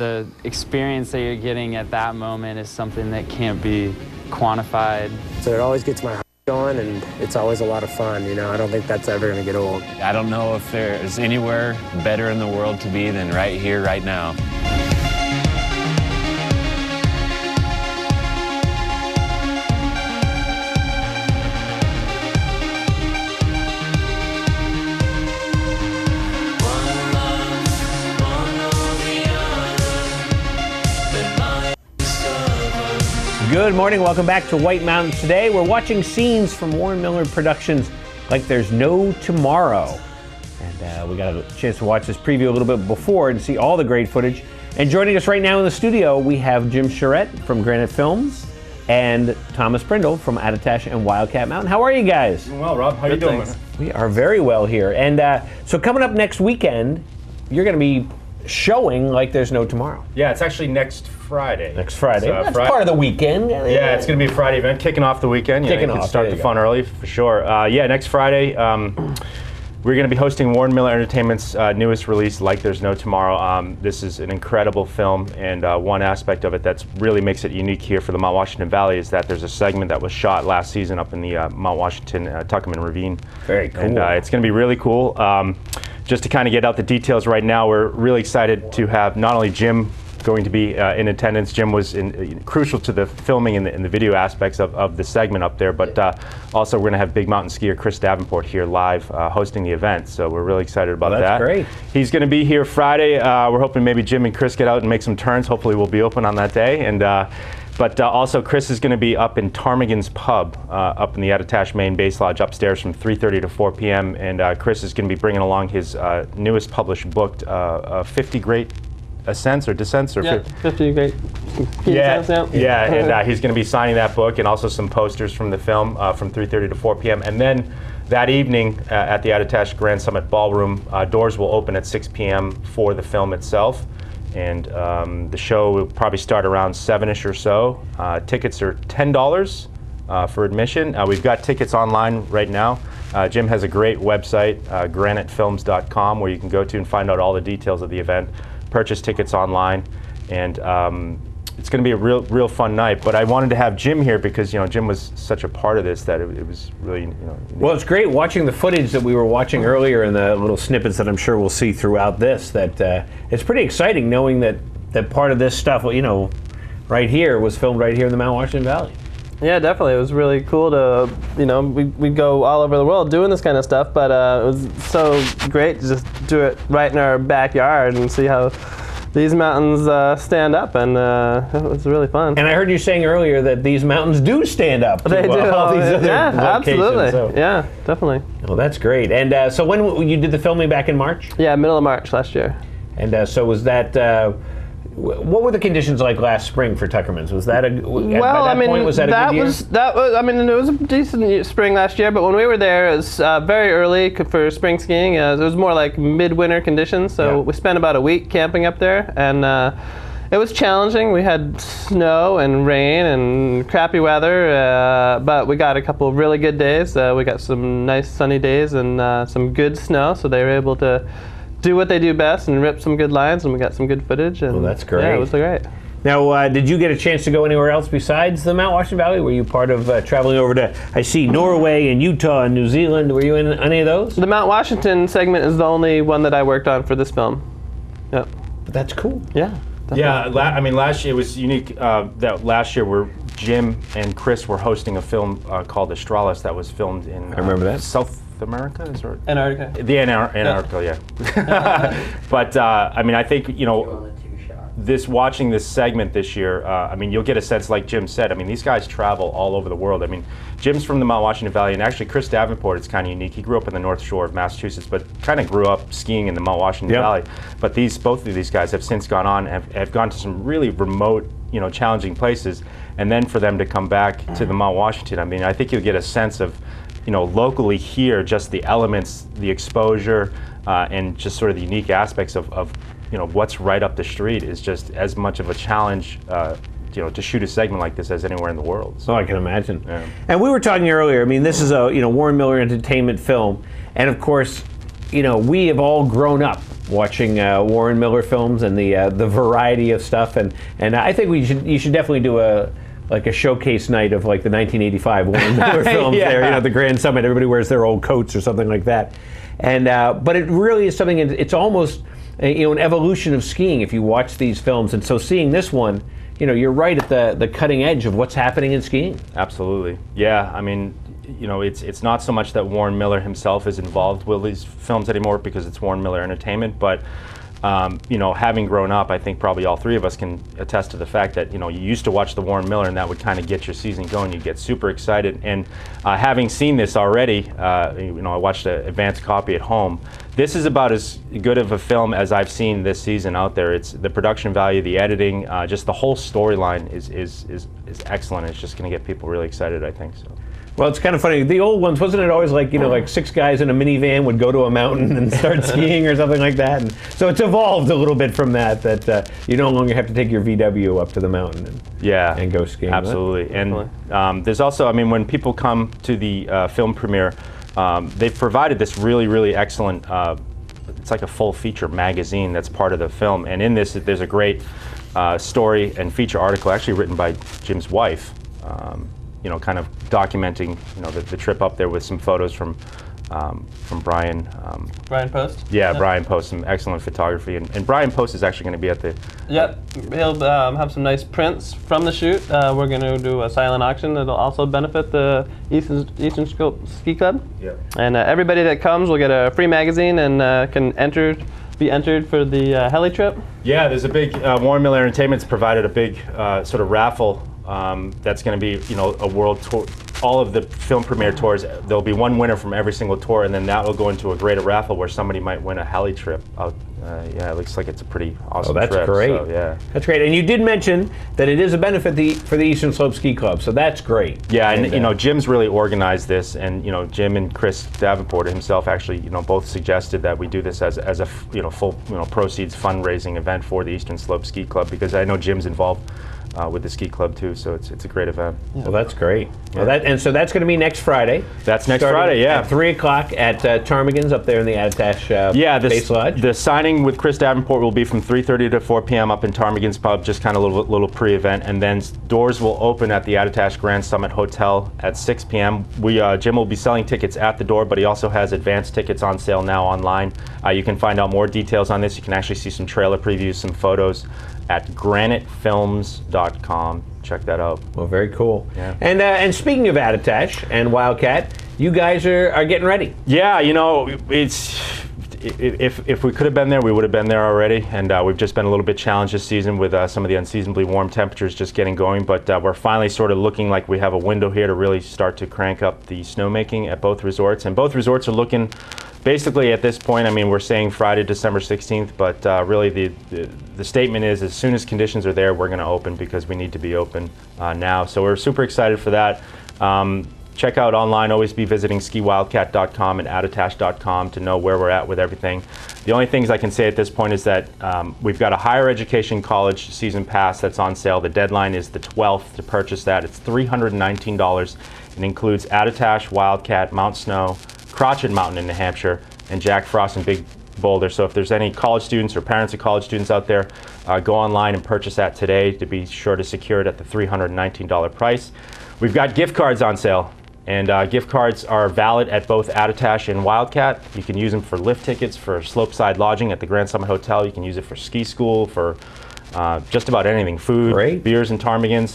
The experience that you're getting at that moment is something that can't be quantified. So it always gets my heart going, and it's always a lot of fun, you know. I don't think that's ever going to get old. I don't know if there's anywhere better in the world to be than right here, right now. Good morning, welcome back to White Mountains Today. We're watching scenes from Warren Miller Productions like there's no tomorrow. And we got a chance to watch this preview a little bit before and see all the great footage. And joining us right now in the studio, we have Jim Surette from Granite Films and Thomas Prindle from Attitash and Wildcat Mountain. How are you guys? Doing well, Rob. How are you doing? We are very well here. And so coming up next weekend, you're going to be showing like there's no tomorrow. Yeah, it's actually next Friday. Next Friday. It's, That's part of the weekend. Yeah, it's going to be a Friday event, kicking off the weekend. Kicking you off. Start the fun early, for sure. Yeah, next Friday, we're going to be hosting Warren Miller Entertainment's newest release, Like There's No Tomorrow. This is an incredible film, and one aspect of it that really makes it unique here for the Mount Washington Valley is that there's a segment that was shot last season up in the Mount Washington Tuckerman Ravine. Very cool. And it's going to be really cool. Just to kind of get out the details right now, we're really excited to have not only Jim going to be in attendance. Jim was crucial to the filming and the video aspects of the segment up there, but also we're going to have big mountain skier Chris Davenport here live hosting the event, so we're really excited about that. That's great. He's going to be here Friday. We're hoping maybe Jim and Chris get out and make some turns. Hopefully we'll be open on that day. And But also Chris is going to be up in Ptarmigan's Pub up in the Attitash Main Base Lodge upstairs from 3:30 to 4 p.m. And Chris is going to be bringing along his newest published book, 50 Great Ascents or Descents? Or 50 Great Descents. Yeah, and he's going to be signing that book and also some posters from the film from 3:30 to 4 p.m. And then that evening at the Attitash Grand Summit Ballroom, doors will open at 6 p.m. for the film itself. And the show will probably start around 7-ish or so. Tickets are $10 for admission. We've got tickets online right now. Jim has a great website, granitefilms.com, where you can go to and find out all the details of the event, purchase tickets online, and it's going to be a real fun night. But I wanted to have Jim here because Jim was such a part of this that it was really Well, it's great watching the footage that we were watching earlier and the little snippets that I'm sure we'll see throughout this. That it's pretty exciting knowing that part of this stuff, right here was filmed right here in the Mount Washington Valley. Yeah, definitely. It was really cool to, we'd go all over the world doing this kind of stuff, but it was so great to just do it right in our backyard and see how these mountains stand up, and it was really fun. And I heard you saying earlier that these mountains do stand up. They do. All these other yeah, locations, absolutely. So. Yeah, definitely. Well, that's great. And so when you did the filming back in March? Yeah, middle of March last year. And so was that? What were the conditions like last spring for Tuckerman's? Was that a point, was that a good year? It was a decent spring last year, but when we were there, it was very early for spring skiing. It was more like midwinter conditions, so we spent about a week camping up there, and it was challenging. We had snow and rain and crappy weather, but we got a couple of really good days. We got some nice sunny days and some good snow, so they were able to do what they do best and rip some good lines, and we got some good footage. And well, that's great. Yeah, it was great. Now, did you get a chance to go anywhere else besides the Mount Washington Valley? Were you part of traveling over to, I see, Norway and Utah and New Zealand? Were you in any of those? The Mount Washington segment is the only one that I worked on for this film. Yep. But that's cool. Yeah. Definitely. Yeah, last year it was unique. That last year Jim and Chris were hosting a film called Australis that was filmed in I remember that. South America? Antarctica. The Antarctica, yeah. But I think watching this segment this year, you'll get a sense, like Jim said. These guys travel all over the world. Jim's from the Mount Washington Valley, and actually Chris Davenport is kind of unique. He grew up in the North Shore of Massachusetts, but kind of grew up skiing in the Mount Washington Valley. But both of these guys have since gone on, have gone to some really remote, challenging places, and then for them to come back to the Mount Washington, I think you'll get a sense of, locally here, just the elements, the exposure, and just sort of the unique aspects of what's right up the street is just as much of a challenge, to shoot a segment like this as anywhere in the world. So I can imagine. Yeah. And we were talking earlier, this is a Warren Miller Entertainment film, and of course, we have all grown up watching Warren Miller films and the variety of stuff. And I think you should definitely do a showcase night of like the 1985 Warren Miller films. Yeah. There, the Grand Summit. Everybody wears their old coats or something like that. And but it really is something. It's almost an evolution of skiing if you watch these films. And so seeing this one, you're right at the cutting edge of what's happening in skiing. Absolutely. Yeah. I mean, it's not so much that Warren Miller himself is involved with these films anymore because it's Warren Miller Entertainment, but having grown up, I think probably all three of us can attest to the fact that you used to watch the Warren Miller, and that would kind of get your season going. You'd get super excited. And having seen this already, I watched an advanced copy at home. This is about as good of a film as I've seen this season out there. It's the production value, the editing, just the whole storyline is excellent. It's just going to get people really excited, I think. So. Well, it's kind of funny. The old ones, wasn't it always like, like 6 guys in a minivan would go to a mountain and start skiing or something like that? And so it's evolved a little bit from that you no longer have to take your VW up to the mountain and go skiing. Absolutely. And there's also, when people come to the film premiere, they've provided this really, really excellent, it's like a full feature magazine that's part of the film. And in this, there's a great story and feature article actually written by Jim's wife. Kind of documenting, the trip up there with some photos from Brian. Brian Post? Yeah, Brian Post, some excellent photography. And Brian Post is actually going to be at the... Yep, he'll have some nice prints from the shoot. We're going to do a silent auction that'll also benefit the Eastern Slope Ski Club. Yeah. And everybody that comes will get a free magazine and can be entered for the heli trip. Yeah, there's a big, Warren Miller Entertainment's provided a big sort of raffle that's going to be, a world tour. All of the film premiere tours, there'll be one winner from every single tour, and then that will go into a greater raffle where somebody might win a heli trip out. It looks like it's a pretty awesome trip. Oh, that's great. So, yeah. That's great. And you did mention that it is a benefit for the Eastern Slope Ski Club, so that's great. Yeah, and Jim's really organized this, and Jim and Chris Davenport himself actually, both suggested that we do this as a full proceeds fundraising event for the Eastern Slope Ski Club, because I know Jim's involved with the ski club too, so it's a great event. Yeah. Well, that's great. Yeah. Well, so that's going to be next Friday. That's next Friday, yeah. At 3 o'clock at Ptarmigan's up there in the Attitash Base Lodge. The signing with Chris Davenport will be from 3:30 to 4 p.m. up in Ptarmigan's Pub, just kind of a little pre-event, and then doors will open at the Attitash Grand Summit Hotel at 6 p.m. Jim will be selling tickets at the door, but he also has advanced tickets on sale now online. You can find out more details on this. You can actually see some trailer previews, some photos at granitefilms.com. Check that out. Well, very cool. Yeah. And speaking of Attitash and Wildcat, you guys are getting ready. Yeah, it's if we could have been there, we would have been there already. And we've just been a little bit challenged this season with some of the unseasonably warm temperatures just getting going. But we're finally sort of looking like we have a window here to really start to crank up the snowmaking at both resorts. And both resorts are looking basically at this point, we're saying Friday, December 16th, but really the statement is as soon as conditions are there, we're going to open, because we need to be open now. So we're super excited for that. Check out online, always be visiting skiwildcat.com and attitash.com to know where we're at with everything. The only things I can say at this point is that we've got a higher education college season pass that's on sale. The deadline is the 12th to purchase that. It's $319. It includes Attitash, Wildcat, Mount Snow, Crotched Mountain in New Hampshire, and Jack Frost and Big Boulder. So if there's any college students or parents of college students out there, go online and purchase that today to be sure to secure it at the $319 price. We've got gift cards on sale, and gift cards are valid at both Attitash and Wildcat. You can use them for lift tickets, for slopeside lodging at the Grand Summit Hotel. You can use it for ski school, for just about anything, food, beers, and ptarmigans.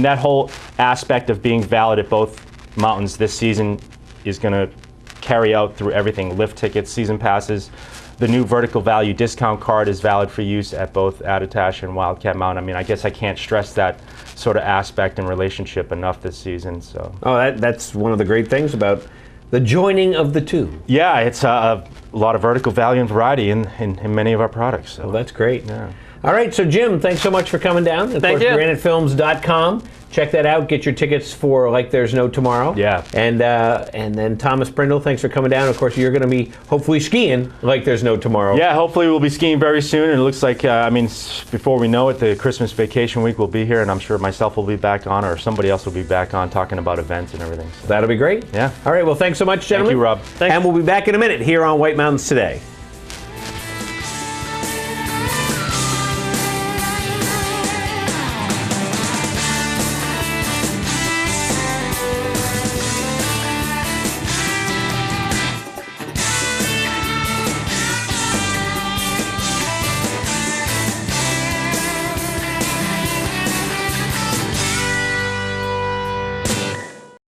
That whole aspect of being valid at both mountains this season is going to carry out through everything: lift tickets, season passes. The new vertical value discount card is valid for use at both Attitash and Wildcat Mountain. I guess I can't stress that sort of aspect and relationship enough this season. So. Oh, that's one of the great things about the joining of the two. Yeah, it's a lot of vertical value and variety in many of our products. So. Well, that's great. Yeah. All right, so Jim, thanks so much for coming down. Thank you. Granitefilms.com. Check that out. Get your tickets for Like There's No Tomorrow. Yeah. And then Thomas Prindle, thanks for coming down. Of course, you're going to be hopefully skiing Like There's No Tomorrow. Yeah, hopefully we'll be skiing very soon. And it looks like, before we know it, the Christmas vacation week will be here, and I'm sure myself will be back on, or somebody else will be back on talking about events and everything. So. That'll be great. Yeah. All right, well, thanks so much, gentlemen. Thank you, Rob. Thanks. And we'll be back in a minute here on White Mountains Today.